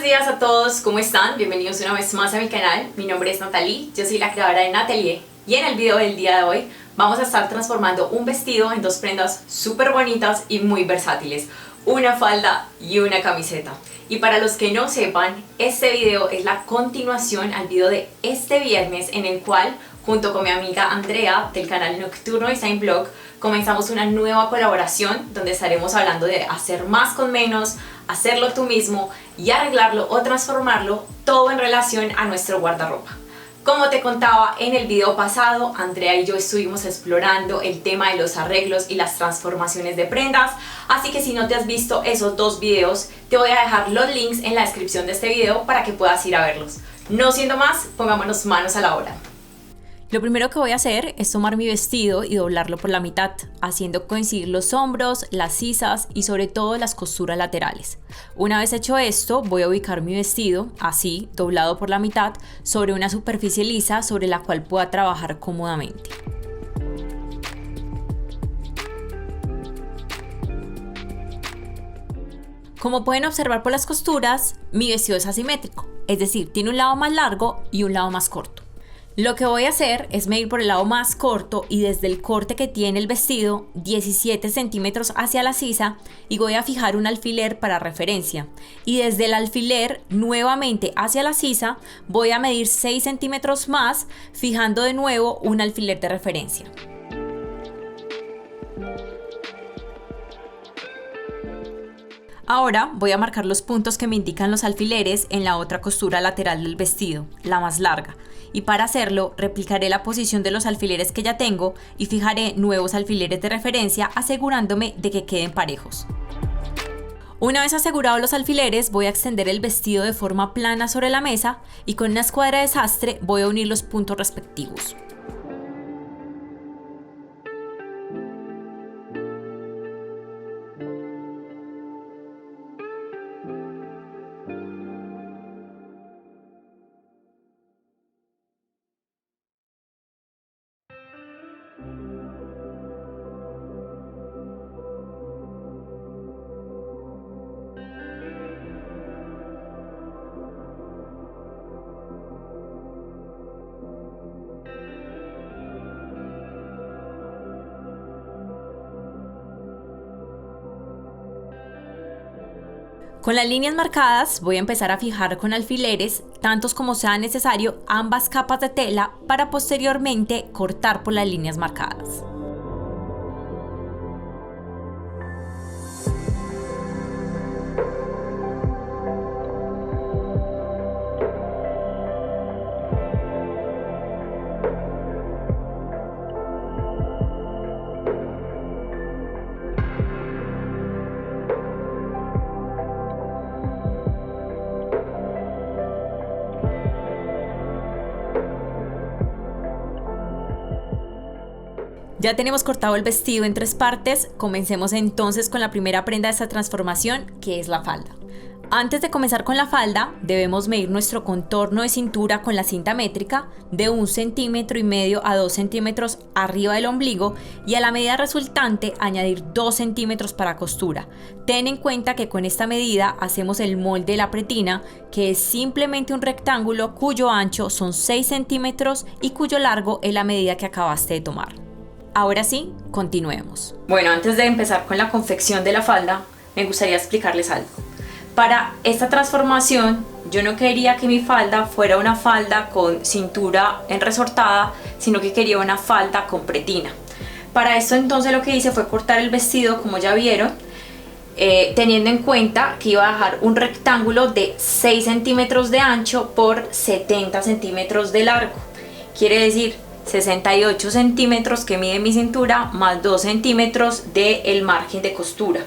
buenos días a todos, ¿cómo están? Bienvenidos una vez más a mi canal. Mi nombre es Natalie, yo soy la creadora de Natelier y en el video del día de hoy vamos a estar transformando un vestido en dos prendas súper bonitas y muy versátiles, una falda y una camiseta. Y para los que no sepan, este video es la continuación al video de este viernes en el cual, junto con mi amiga Andrea del canal Nocturno Design Blog, comenzamos una nueva colaboración donde estaremos hablando de hacer más con menos, hacerlo tú mismo y arreglarlo o transformarlo todo en relación a nuestro guardarropa. Como te contaba en el video pasado, Andrea y yo estuvimos explorando el tema de los arreglos y las transformaciones de prendas, así que si no te has visto esos dos videos, te voy a dejar los links en la descripción de este video para que puedas ir a verlos. No siendo más, pongámonos manos a la obra. Lo primero que voy a hacer es tomar mi vestido y doblarlo por la mitad, haciendo coincidir los hombros, las sisas y sobre todo las costuras laterales. Una vez hecho esto, voy a ubicar mi vestido, así, doblado por la mitad, sobre una superficie lisa sobre la cual pueda trabajar cómodamente. Como pueden observar por las costuras, mi vestido es asimétrico, es decir, tiene un lado más largo y un lado más corto. Lo que voy a hacer es medir por el lado más corto y desde el corte que tiene el vestido 17 centímetros hacia la sisa y voy a fijar un alfiler para referencia y desde el alfiler nuevamente hacia la sisa voy a medir 6 centímetros más fijando de nuevo un alfiler de referencia. Ahora voy a marcar los puntos que me indican los alfileres en la otra costura lateral del vestido, la más larga, y para hacerlo replicaré la posición de los alfileres que ya tengo y fijaré nuevos alfileres de referencia asegurándome de que queden parejos. Una vez asegurados los alfileres, voy a extender el vestido de forma plana sobre la mesa y con una escuadra de sastre voy a unir los puntos respectivos. Con las líneas marcadas voy a empezar a fijar con alfileres, tantos como sea necesario, ambas capas de tela para posteriormente cortar por las líneas marcadas. Ya tenemos cortado el vestido en 3 partes, comencemos entonces con la primera prenda de esta transformación, que es la falda. Antes de comenzar con la falda, debemos medir nuestro contorno de cintura con la cinta métrica de 1,5 centímetros a 2 centímetros arriba del ombligo y a la medida resultante añadir 2 centímetros para costura. Ten en cuenta que con esta medida hacemos el molde de la pretina, que es simplemente un rectángulo cuyo ancho son 6 centímetros y cuyo largo es la medida que acabaste de tomar. Ahora sí, continuemos. Bueno, antes de empezar con la confección de la falda, me gustaría explicarles algo. Para esta transformación, yo no quería que mi falda fuera una falda con cintura resortada, sino que quería una falda con pretina. Para esto entonces lo que hice fue cortar el vestido, como ya vieron, teniendo en cuenta que iba a dejar un rectángulo de 6 centímetros de ancho por 70 centímetros de largo. Quiere decir 68 centímetros que mide mi cintura más 2 centímetros del margen de costura.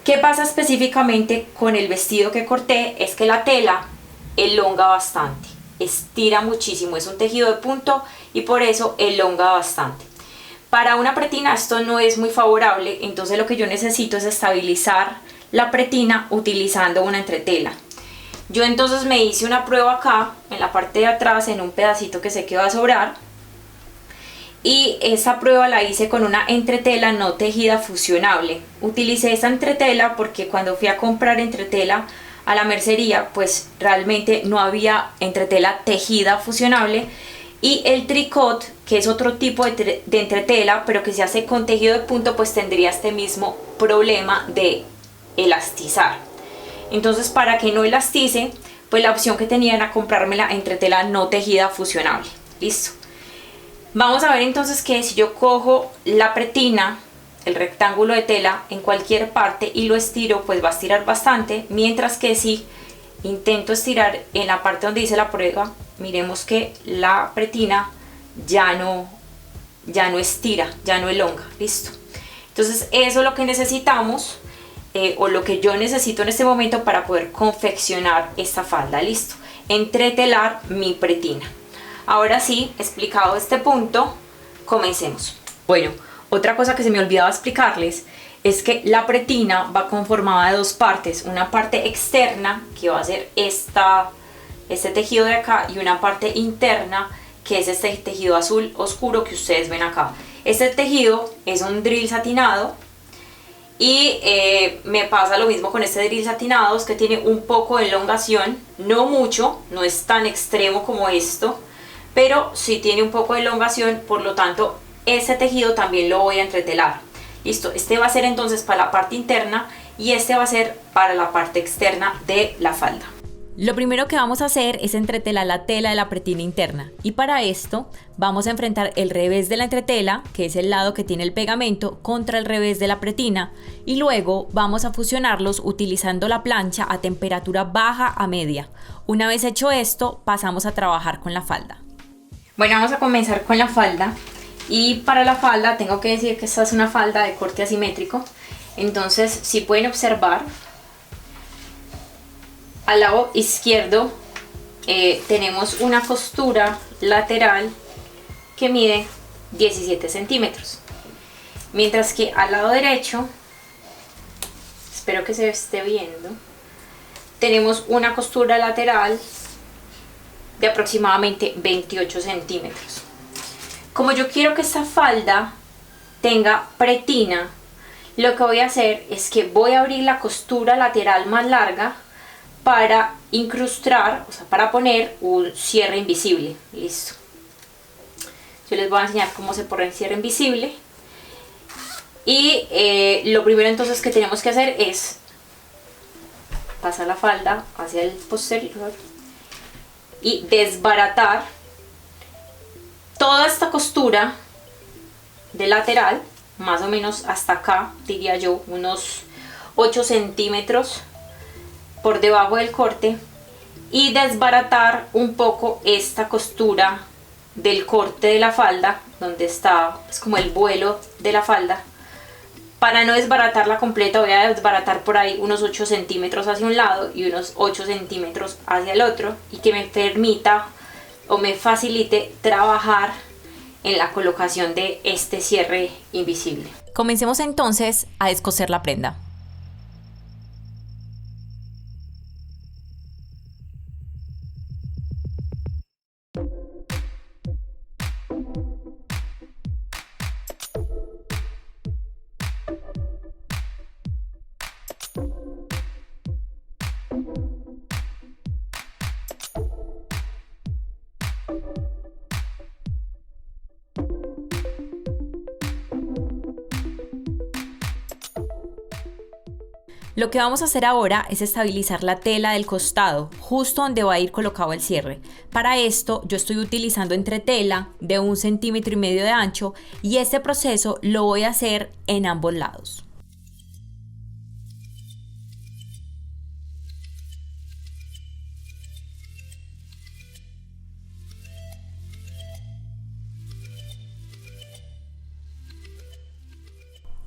¿Qué pasa específicamente con el vestido que corté? Es que la tela elonga bastante, estira muchísimo, es un tejido de punto y por eso elonga bastante. Para una pretina esto no es muy favorable, entonces lo que yo necesito es estabilizar la pretina utilizando una entretela. Yo entonces me hice una prueba acá en la parte de atrás en un pedacito que sé que va a sobrar. Y esa prueba la hice con una entretela no tejida fusionable. Utilicé esta entretela porque cuando fui a comprar entretela a la mercería, pues realmente no había entretela tejida fusionable, y el tricot, que es otro tipo de entretela pero que se hace con tejido de punto, pues tendría este mismo problema de elastizar. Entonces, para que no elastice, pues la opción que tenía era comprarme la entretela no tejida fusionable. Listo. Vamos a ver entonces que si yo cojo la pretina, el rectángulo de tela, en cualquier parte y lo estiro, pues va a estirar bastante, mientras que si intento estirar en la parte donde dice la prueba, miremos que la pretina ya no estira, ya no elonga. Listo. Entonces eso es lo que necesitamos, o lo que yo necesito en este momento para poder confeccionar esta falda. Listo. Entretelar mi pretina. Ahora sí, explicado este punto, comencemos. Bueno, otra cosa que se me olvidaba explicarles es que la pretina va conformada de dos partes. Una parte externa, que va a ser este tejido de acá, y una parte interna, que es este tejido azul oscuro que ustedes ven acá. Este tejido es un drill satinado, y me pasa lo mismo con este drill satinado, es que tiene un poco de elongación, no mucho, no es tan extremo como esto, pero sí tiene un poco de elongación, por lo tanto este tejido también lo voy a entretelar. Listo, este va a ser entonces para la parte interna y este va a ser para la parte externa de la falda. Lo primero que vamos a hacer es entretelar la tela de la pretina interna, y para esto vamos a enfrentar el revés de la entretela, que es el lado que tiene el pegamento, contra el revés de la pretina, y luego vamos a fusionarlos utilizando la plancha a temperatura baja a media. Una vez hecho esto, pasamos a trabajar con la falda. Bueno, vamos a comenzar con la falda, y para la falda tengo que decir que esta es una falda de corte asimétrico. Entonces, si pueden observar, al lado izquierdo tenemos una costura lateral que mide 17 centímetros, mientras que al lado derecho, espero que se esté viendo, tenemos una costura lateral de aproximadamente 28 centímetros. Como yo quiero que esta falda tenga pretina, lo que voy a hacer es que voy a abrir la costura lateral más larga para incrustar, o sea, para poner un cierre invisible. Listo. Yo les voy a enseñar cómo se pone el cierre invisible. Y lo primero entonces que tenemos que hacer es pasar la falda hacia el posterior y desbaratar toda esta costura de lateral, más o menos hasta acá, diría yo, unos 8 centímetros por debajo del corte, y desbaratar un poco esta costura del corte de la falda, donde está, es como el vuelo de la falda. Para no desbaratarla completa, voy a desbaratar por ahí unos 8 centímetros hacia un lado y unos 8 centímetros hacia el otro, y que me permita o me facilite trabajar en la colocación de este cierre invisible. Comencemos entonces a descoser la prenda. Lo que vamos a hacer ahora es estabilizar la tela del costado, justo donde va a ir colocado el cierre. Para esto yo estoy utilizando entretela de 1,5 centímetros de ancho, y este proceso lo voy a hacer en ambos lados.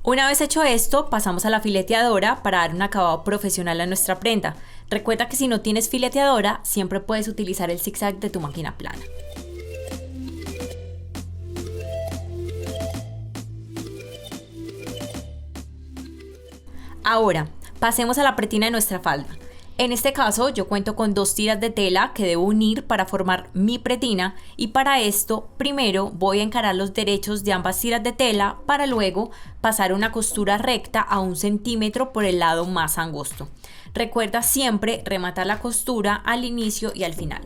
Una vez hecho esto, pasamos a la fileteadora para dar un acabado profesional a nuestra prenda. Recuerda que si no tienes fileteadora, siempre puedes utilizar el zigzag de tu máquina plana. Ahora, pasemos a la pretina de nuestra falda. En este caso yo cuento con 2 tiras de tela que debo unir para formar mi pretina, y para esto primero voy a encarar los derechos de ambas tiras de tela para luego pasar una costura recta a 1 centímetro por el lado más angosto. Recuerda siempre rematar la costura al inicio y al final.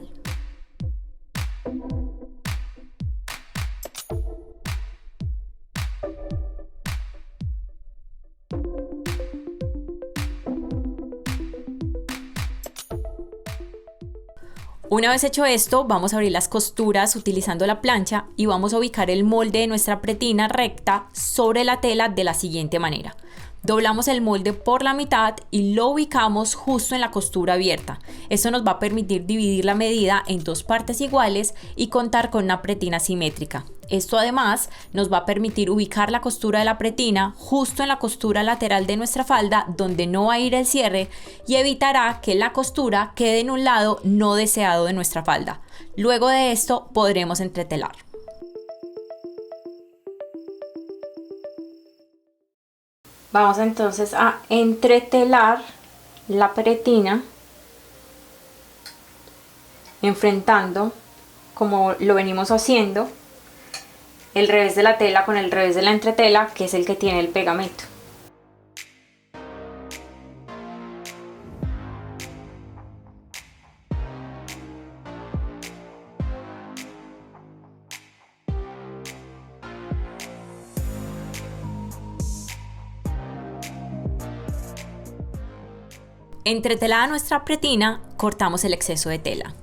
Una vez hecho esto, vamos a abrir las costuras utilizando la plancha y vamos a ubicar el molde de nuestra pretina recta sobre la tela de la siguiente manera. Doblamos el molde por la mitad y lo ubicamos justo en la costura abierta. Esto nos va a permitir dividir la medida en 2 partes iguales y contar con una pretina simétrica. Esto además nos va a permitir ubicar la costura de la pretina justo en la costura lateral de nuestra falda, donde no va a ir el cierre, y evitará que la costura quede en un lado no deseado de nuestra falda. Luego de esto podremos entretelar. Vamos entonces a entretelar la pretina enfrentando, como lo venimos haciendo, el revés de la tela con el revés de la entretela, que es el que tiene el pegamento. Entretelada nuestra pretina, cortamos el exceso de tela.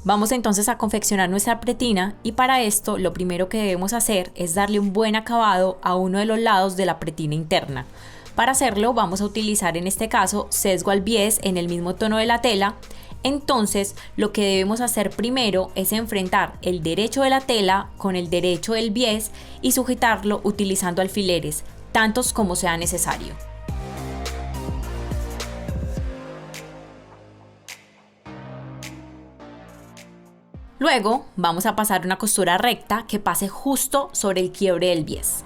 Vamos entonces a confeccionar nuestra pretina, y para esto lo primero que debemos hacer es darle un buen acabado a uno de los lados de la pretina interna. Para hacerlo vamos a utilizar en este caso sesgo al bies en el mismo tono de la tela. Entonces lo que debemos hacer primero es enfrentar el derecho de la tela con el derecho del bies y sujetarlo utilizando alfileres, tantos como sea necesario. Luego vamos a pasar una costura recta que pase justo sobre el quiebre del bies.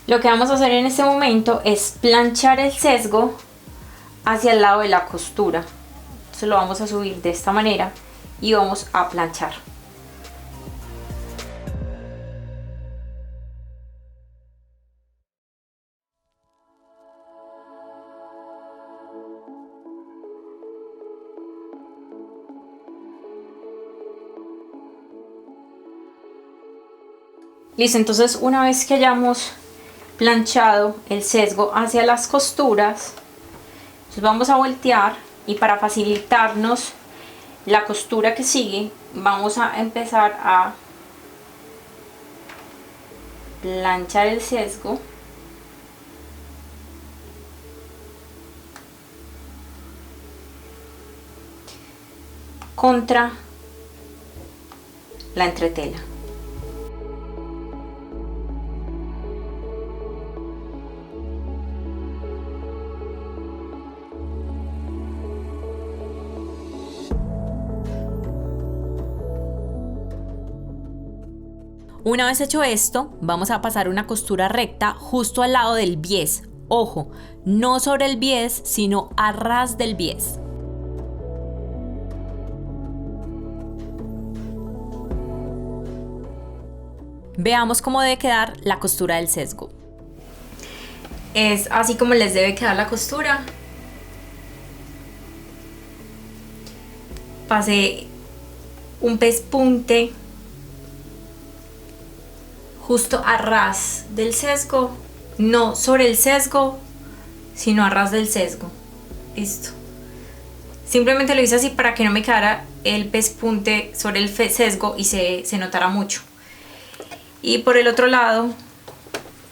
Lo que vamos a hacer en este momento es planchar el sesgo hacia el lado de la costura. Entonces lo vamos a subir de esta manera y vamos a planchar. Listo, entonces una vez que hayamos planchado el sesgo hacia las costuras, entonces vamos a voltear, y para facilitarnos la costura que sigue vamos a empezar a planchar el sesgo contra la entretela. Una vez hecho esto, vamos a pasar una costura recta justo al lado del bies. Ojo, no sobre el bies, sino a ras del bies. Veamos cómo debe quedar la costura del sesgo. Es así como les debe quedar la costura. Pasé un pespunte justo a ras del sesgo, no sobre el sesgo, sino a ras del sesgo. Listo. Simplemente lo hice así para que no me quedara el pespunte sobre el sesgo y se notara mucho. Y por el otro lado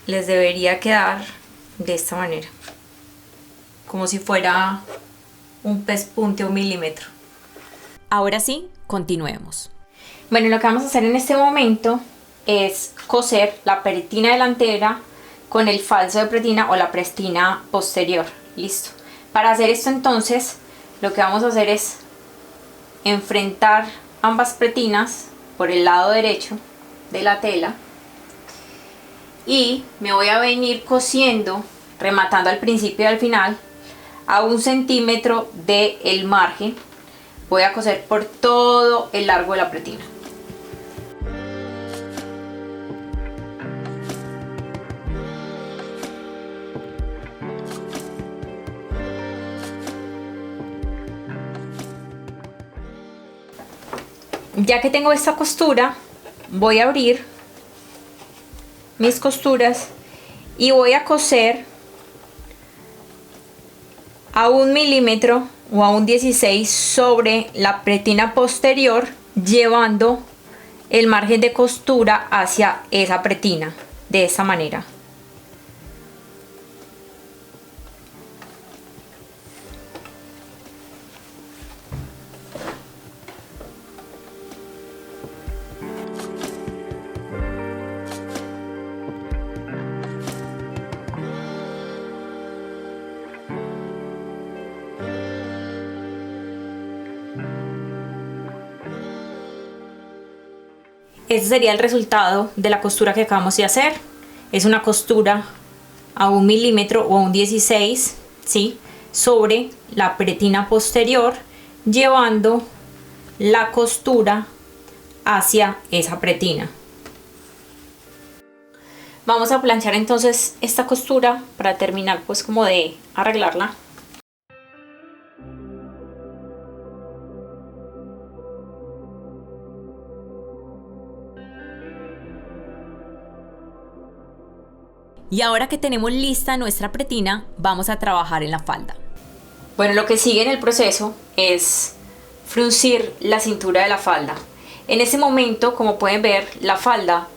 les debería quedar de esta manera, como si fuera un pespunte o 1 milímetro. Ahora sí, continuemos. Bueno, lo que vamos a hacer en este momento es coser la pretina delantera con el falso de pretina o la pretina posterior. Listo. Para hacer esto entonces, lo que vamos a hacer es enfrentar ambas pretinas por el lado derecho de la tela y me voy a venir cosiendo, rematando al principio y al final, a 1 centímetro del margen. Voy a coser por todo el largo de la pretina. Ya que tengo esta costura, voy a abrir mis costuras y voy a coser a 1 milímetro o a un 16 sobre la pretina posterior, llevando el margen de costura hacia esa pretina, de esta manera. Este sería el resultado de la costura que acabamos de hacer. Es una costura a 1 milímetro o a un 16, ¿sí?, sobre la pretina posterior, llevando la costura hacia esa pretina. Vamos a planchar entonces esta costura para terminar pues como de arreglarla. Y ahora que tenemos lista nuestra pretina, vamos a trabajar en la falda. Bueno, lo que sigue en el proceso es fruncir la cintura de la falda. En este momento, como pueden ver, la falda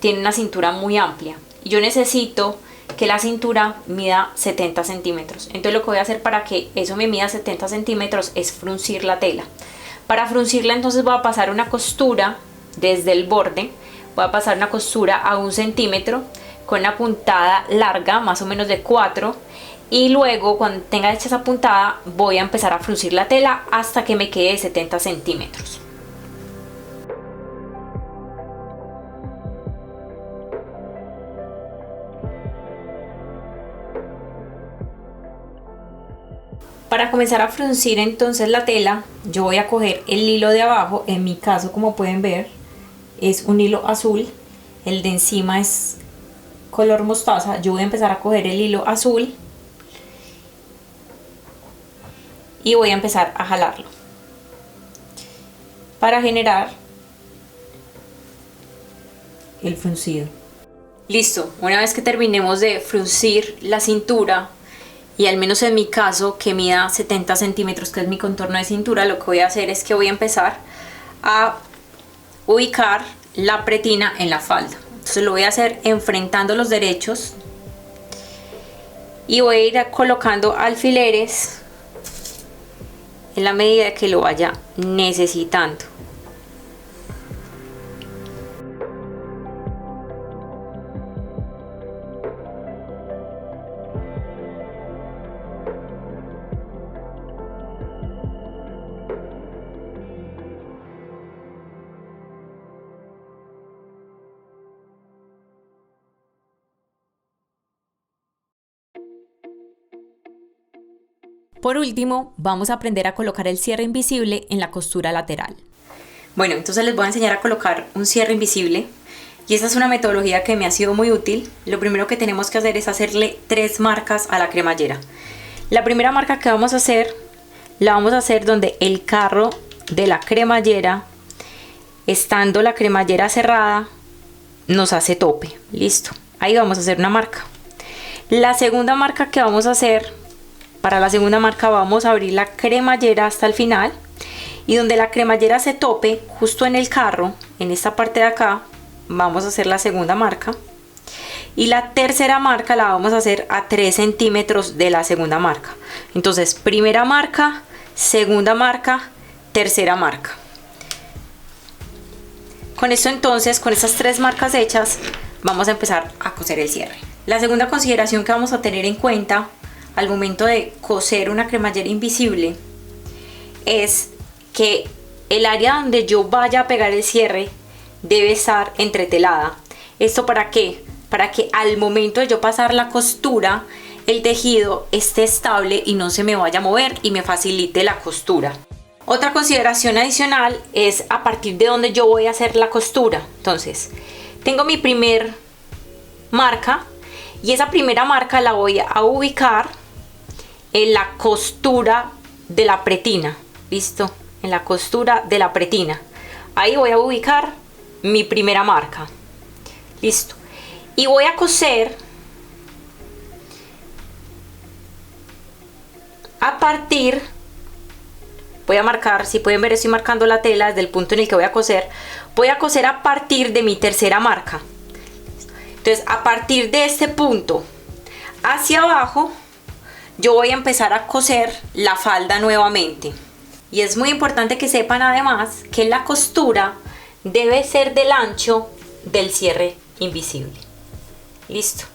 tiene una cintura muy amplia y yo necesito que la cintura mida 70 centímetros. Entonces lo que voy a hacer para que eso me mida 70 centímetros es fruncir la tela. Para fruncirla entonces voy a pasar una costura desde el borde, voy a pasar una costura a 1 centímetro con una puntada larga, más o menos de 4, y luego cuando tenga hecha esa puntada voy a empezar a fruncir la tela hasta que me quede 70 centímetros. Para comenzar a fruncir entonces la tela, yo voy a coger el hilo de abajo. En mi caso, como pueden ver, es un hilo azul, el de encima es color mostaza. Yo voy a empezar a coger el hilo azul y voy a empezar a jalarlo para generar el fruncido. Listo, una vez que terminemos de fruncir la cintura, y al menos en mi caso que mida 70 centímetros, que es mi contorno de cintura, lo que voy a hacer es que voy a empezar a ubicar la pretina en la falda. Entonces lo voy a hacer enfrentando los derechos y voy a ir colocando alfileres en la medida que lo vaya necesitando. Por último, vamos a aprender a colocar el cierre invisible en la costura lateral. Bueno, entonces les voy a enseñar a colocar un cierre invisible y esta es una metodología que me ha sido muy útil. Lo primero que tenemos que hacer es hacerle 3 marcas a la cremallera. La primera marca que vamos a hacer, la vamos a hacer donde el carro de la cremallera, estando la cremallera cerrada, nos hace tope. Listo, ahí vamos a hacer una marca. La segunda marca que vamos a hacer, para la segunda marca vamos a abrir la cremallera hasta el final y donde la cremallera se tope, justo en el carro, en esta parte de acá, vamos a hacer la segunda marca y la tercera marca la vamos a hacer a 3 centímetros de la segunda marca. Entonces, primera marca, segunda marca, tercera marca. Con esto entonces, con estas 3 marcas hechas, vamos a empezar a coser el cierre. La segunda consideración que vamos a tener en cuenta al momento de coser una cremallera invisible es que el área donde yo vaya a pegar el cierre debe estar entretelada. ¿Esto para qué? Para que al momento de yo pasar la costura, el tejido esté estable y no se me vaya a mover y me facilite la costura. Otra consideración adicional es a partir de donde yo voy a hacer la costura. Entonces, tengo mi primer marca y esa primera marca la voy a ubicar en la costura de la pretina. ¿Listo? En la costura de la pretina. Ahí voy a ubicar mi primera marca. Listo. Y voy a coser a partir, voy a marcar, si pueden ver estoy marcando la tela desde el punto en el que voy a coser a partir de mi tercera marca. Entonces, a partir de este punto hacia abajo, yo voy a empezar a coser la falda nuevamente. Y es muy importante que sepan además que la costura debe ser del ancho del cierre invisible. Listo.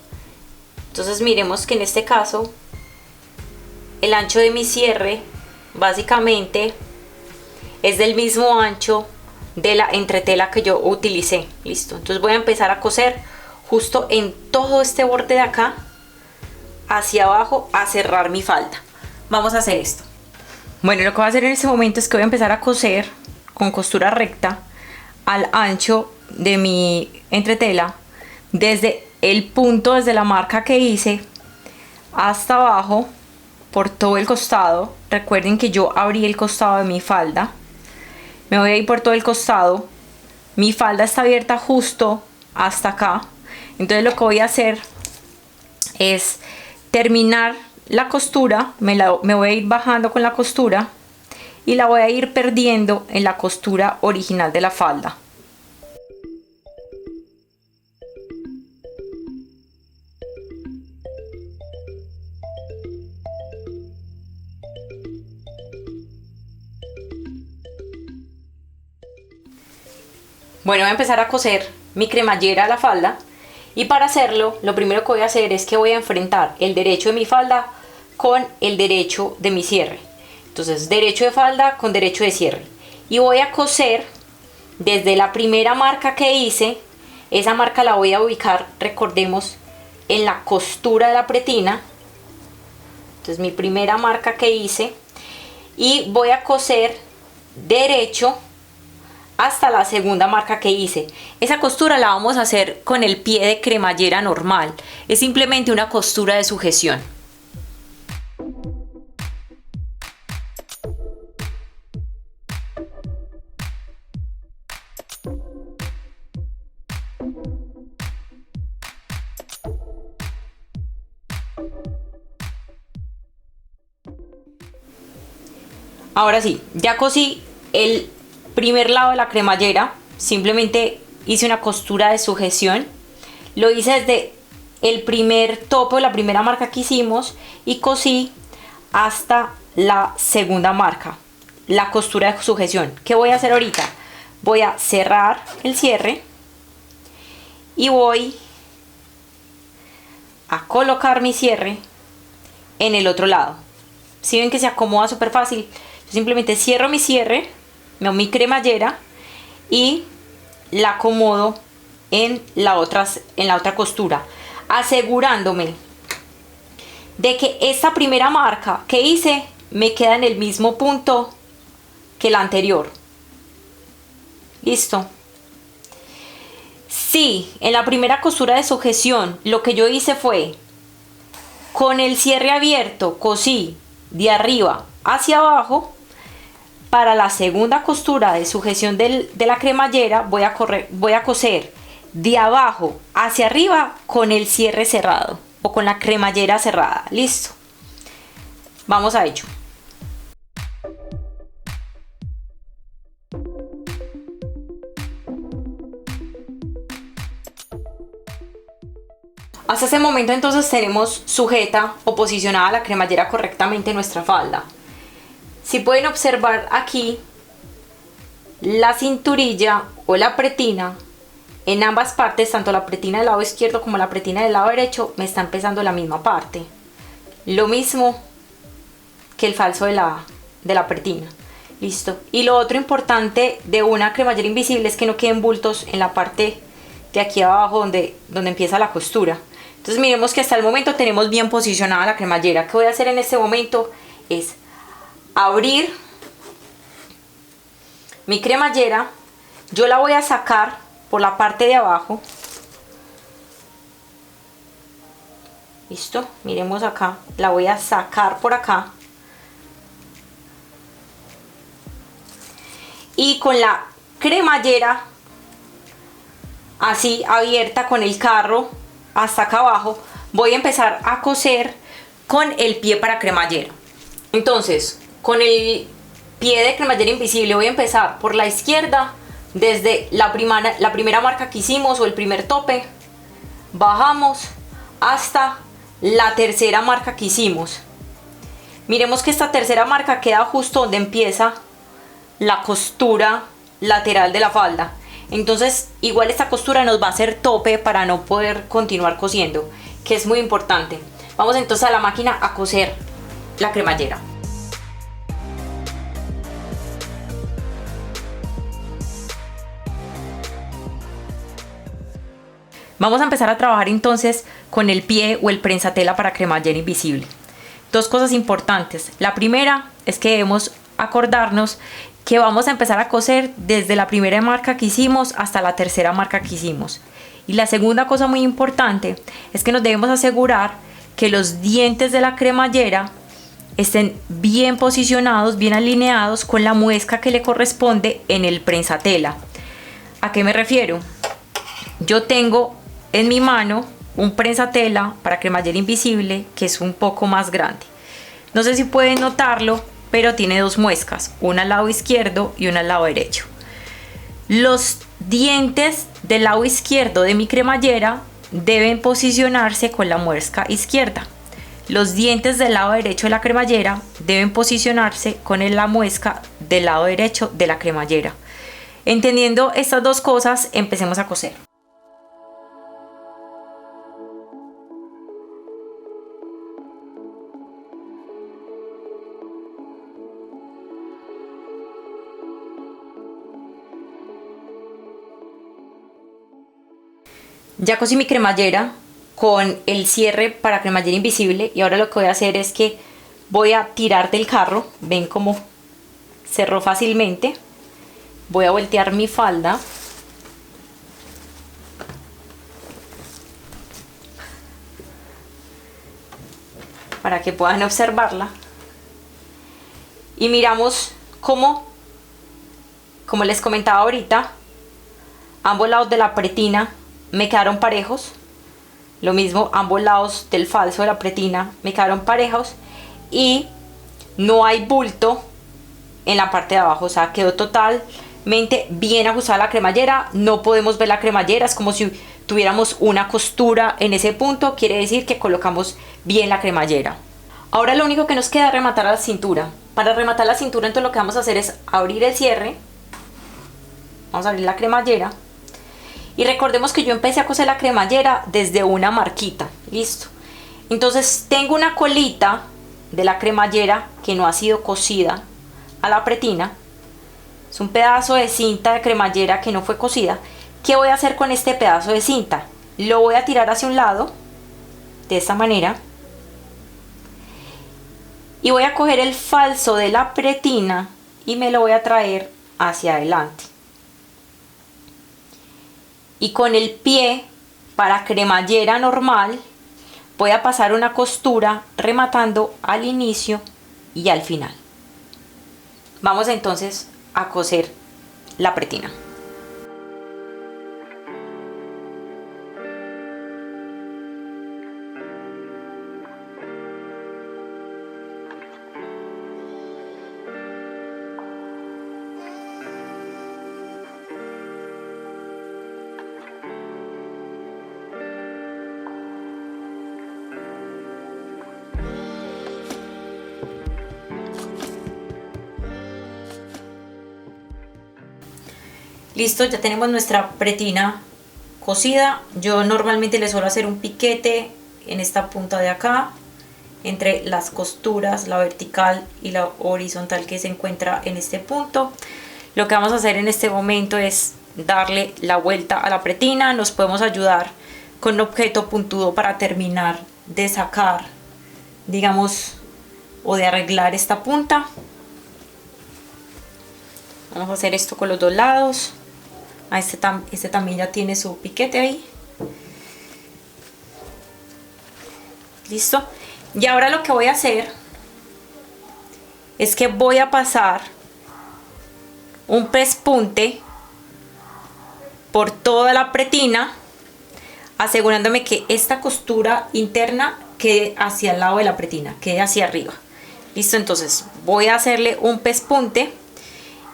Entonces miremos que en este caso el ancho de mi cierre básicamente es del mismo ancho de la entretela que yo utilicé. Listo. Entonces voy a empezar a coser justo en todo este borde de acá hacia abajo a cerrar mi falda. Vamos a hacer esto. Bueno, lo que voy a hacer en este momento es que voy a empezar a coser con costura recta al ancho de mi entretela desde el punto, desde la marca que hice hasta abajo por todo el costado. Recuerden que yo abrí el costado de mi falda, me voy a ir por todo el costado, mi falda está abierta justo hasta acá. Entonces lo que voy a hacer es terminar la costura, me voy a ir bajando con la costura y la voy a ir perdiendo en la costura original de la falda. Bueno, voy a empezar a coser mi cremallera a la falda. Y para hacerlo, lo primero que voy a hacer es que voy a enfrentar el derecho de mi falda con el derecho de mi cierre. Entonces, derecho de falda con derecho de cierre. Y voy a coser desde la primera marca que hice. Esa marca la voy a ubicar, recordemos, en la costura de la pretina. Entonces, mi primera marca que hice. Y voy a coser derecho hasta la segunda marca que hice. Esa costura la vamos a hacer con el pie de cremallera normal. Es simplemente una costura de sujeción. Ahora sí, ya cosí el primer lado de la cremallera, simplemente hice una costura de sujeción, lo hice desde el primer tope, la primera marca que hicimos, y cosí hasta la segunda marca, la costura de sujeción. ¿Qué voy a hacer ahorita? Voy a cerrar el cierre y voy a colocar mi cierre en el otro lado. Si ven que se acomoda súper fácil, yo simplemente cierro mi cierre, mi cremallera, y la acomodo en la otra costura, asegurándome de que esta primera marca que hice me queda en el mismo punto que la anterior. Listo. Si en la primera costura de sujeción lo que yo hice fue con el cierre abierto cosí de arriba hacia abajo, para la segunda costura de sujeción de la cremallera voy a coser de abajo hacia arriba con el cierre cerrado o con la cremallera cerrada. Listo. Vamos a ello. Hasta ese momento entonces tenemos sujeta o posicionada la cremallera correctamente en nuestra falda. Si pueden observar aquí, la cinturilla o la pretina en ambas partes, tanto la pretina del lado izquierdo como la pretina del lado derecho, me está empezando la misma parte. Lo mismo que el falso de la pretina. Listo. Y lo otro importante de una cremallera invisible es que no queden bultos en la parte de aquí abajo donde empieza la costura. Entonces miremos que hasta el momento tenemos bien posicionada la cremallera. ¿Qué voy a hacer en este momento? Es abrir mi cremallera. Yo la voy a sacar por la parte de abajo. Listo, miremos acá. La voy a sacar por acá. Y con la cremallera así abierta con el carro hasta acá abajo, voy a empezar a coser con el pie para cremallera. Entonces, con el pie de cremallera invisible voy a empezar por la izquierda, desde la primera marca que hicimos o el primer tope, bajamos hasta la tercera marca que hicimos. Miremos que esta tercera marca queda justo donde empieza la costura lateral de la falda. Entonces igual esta costura nos va a hacer tope para no poder continuar cosiendo, que es muy importante. Vamos entonces a la máquina a coser la cremallera. Vamos a empezar a trabajar entonces con el pie o el prensatela para cremallera invisible. Dos cosas importantes. La primera es que debemos acordarnos que vamos a empezar a coser desde la primera marca que hicimos hasta la tercera marca que hicimos. Y la segunda cosa muy importante es que nos debemos asegurar que los dientes de la cremallera estén bien posicionados, bien alineados con la muesca que le corresponde en el prensatela. ¿A qué me refiero? Yo tengo en mi mano un prensatela para cremallera invisible que es un poco más grande. No sé si pueden notarlo, pero tiene dos muescas, una al lado izquierdo y una al lado derecho. Los dientes del lado izquierdo de mi cremallera deben posicionarse con la muesca izquierda. Los dientes del lado derecho de la cremallera deben posicionarse con la muesca del lado derecho de la cremallera. Entendiendo estas dos cosas, empecemos a coser. Ya cosí mi cremallera con el cierre para cremallera invisible y ahora lo que voy a hacer es que voy a tirar del carro. Ven cómo cerró fácilmente. Voy a voltear mi falda. Para que puedan observarla. Y miramos cómo, como les comentaba ahorita, ambos lados de la pretina me quedaron parejos. Lo mismo, ambos lados del falso de la pretina me quedaron parejos. Y no hay bulto en la parte de abajo. O sea, quedó totalmente bien ajustada la cremallera. No podemos ver la cremallera. Es como si tuviéramos una costura en ese punto. Quiere decir que colocamos bien la cremallera. Ahora lo único que nos queda es rematar la cintura. Para rematar la cintura, entonces lo que vamos a hacer es abrir el cierre. Vamos a abrir la cremallera. Y recordemos que yo empecé a coser la cremallera desde una marquita. Listo. Entonces tengo una colita de la cremallera que no ha sido cosida a la pretina. Es un pedazo de cinta de cremallera que no fue cosida. ¿Qué voy a hacer con este pedazo de cinta? Lo voy a tirar hacia un lado, de esta manera. Y voy a coger el falso de la pretina y me lo voy a traer hacia adelante. Y con el pie para cremallera normal voy a pasar una costura rematando al inicio y al final. Vamos entonces a coser la pretina. Listo, ya tenemos nuestra pretina cosida. Yo normalmente le suelo hacer un piquete en esta punta de acá, entre las costuras, la vertical y la horizontal que se encuentra en este punto. Lo que vamos a hacer en este momento es darle la vuelta a la pretina. Nos podemos ayudar con un objeto puntudo para terminar de sacar, digamos, o de arreglar esta punta. Vamos a hacer esto con los dos lados. Este también ya tiene su piquete ahí. Listo. Y ahora lo que voy a hacer es que voy a pasar un pespunte por toda la pretina, asegurándome que esta costura interna quede hacia el lado de la pretina, quede hacia arriba. Listo, entonces voy a hacerle un pespunte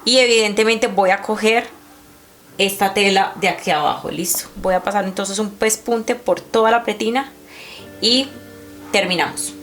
y evidentemente voy a coger esta tela de aquí abajo. Listo, voy a pasar entonces un pespunte por toda la pretina y terminamos.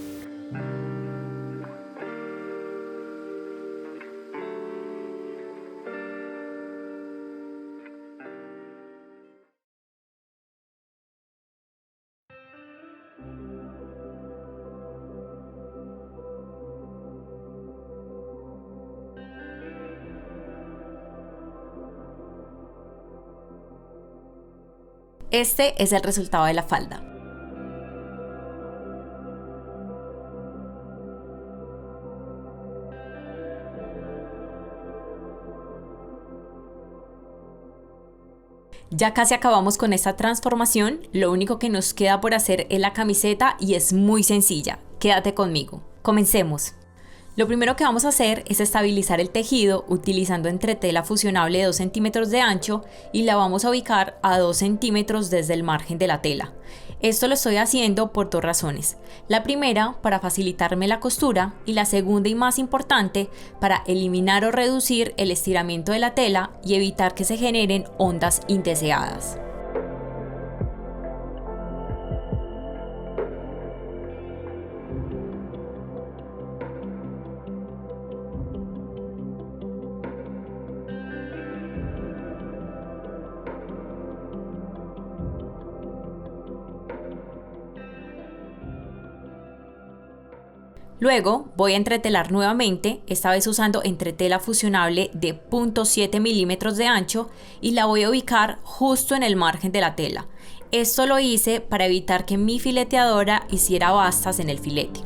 Este es el resultado de la falda. Ya casi acabamos con esta transformación, lo único que nos queda por hacer es la camiseta y es muy sencilla. Quédate conmigo. Comencemos. Lo primero que vamos a hacer es estabilizar el tejido utilizando entretela fusionable de 2 centímetros de ancho y la vamos a ubicar a 2 centímetros desde el margen de la tela. Esto lo estoy haciendo por dos razones. La primera, para facilitarme la costura, y la segunda y más importante, para eliminar o reducir el estiramiento de la tela y evitar que se generen ondas indeseadas. Luego voy a entretelar nuevamente, esta vez usando entretela fusionable de 0.7 milímetros de ancho y la voy a ubicar justo en el margen de la tela. Esto lo hice para evitar que mi fileteadora hiciera bastas en el filete.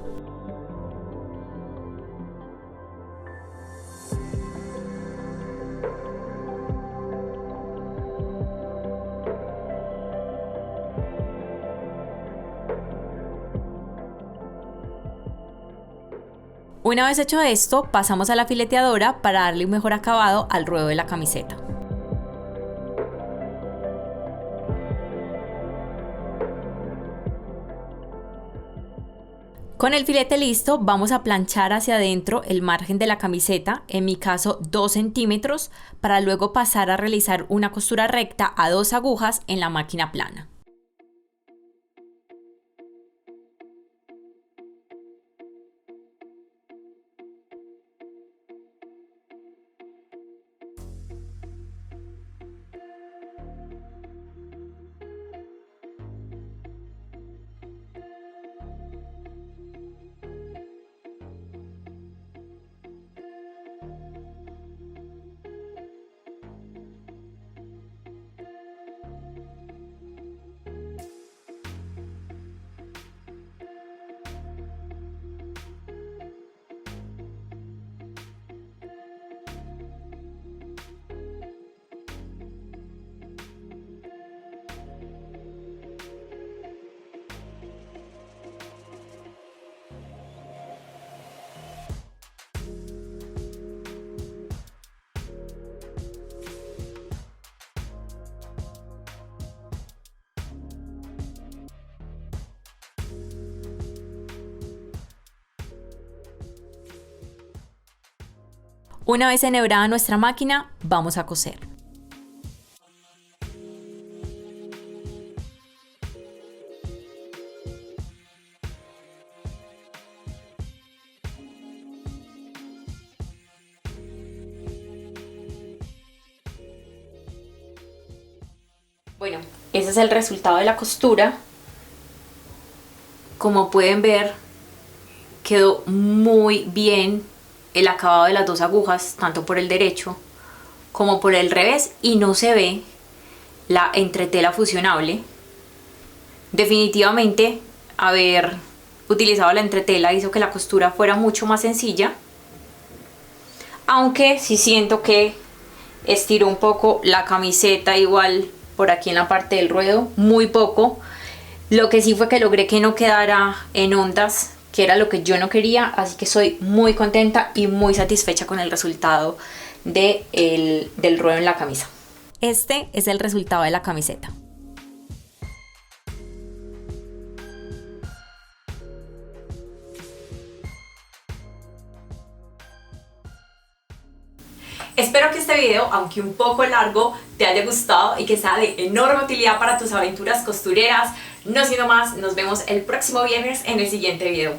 Una vez hecho esto, pasamos a la fileteadora para darle un mejor acabado al ruedo de la camiseta. Con el filete listo, vamos a planchar hacia adentro el margen de la camiseta, en mi caso 2 centímetros, para luego pasar a realizar una costura recta a 2 agujas en la máquina plana. Una vez enhebrada nuestra máquina, vamos a coser. Bueno, ese es el resultado de la costura. Como pueden ver, quedó muy bien el acabado de las dos agujas, tanto por el derecho como por el revés, y no se ve la entretela fusionable. Definitivamente haber utilizado la entretela hizo que la costura fuera mucho más sencilla, aunque sí siento que estiró un poco la camiseta, igual por aquí en la parte del ruedo, muy poco. Lo que sí fue que logré que no quedara en ondas, que era lo que yo no quería, así que soy muy contenta y muy satisfecha con el resultado del ruedo en la camisa. Este es el resultado de la camiseta. Espero que este video, aunque un poco largo, te haya gustado y que sea de enorme utilidad para tus aventuras costureras. No siendo más, nos vemos el próximo viernes en el siguiente video.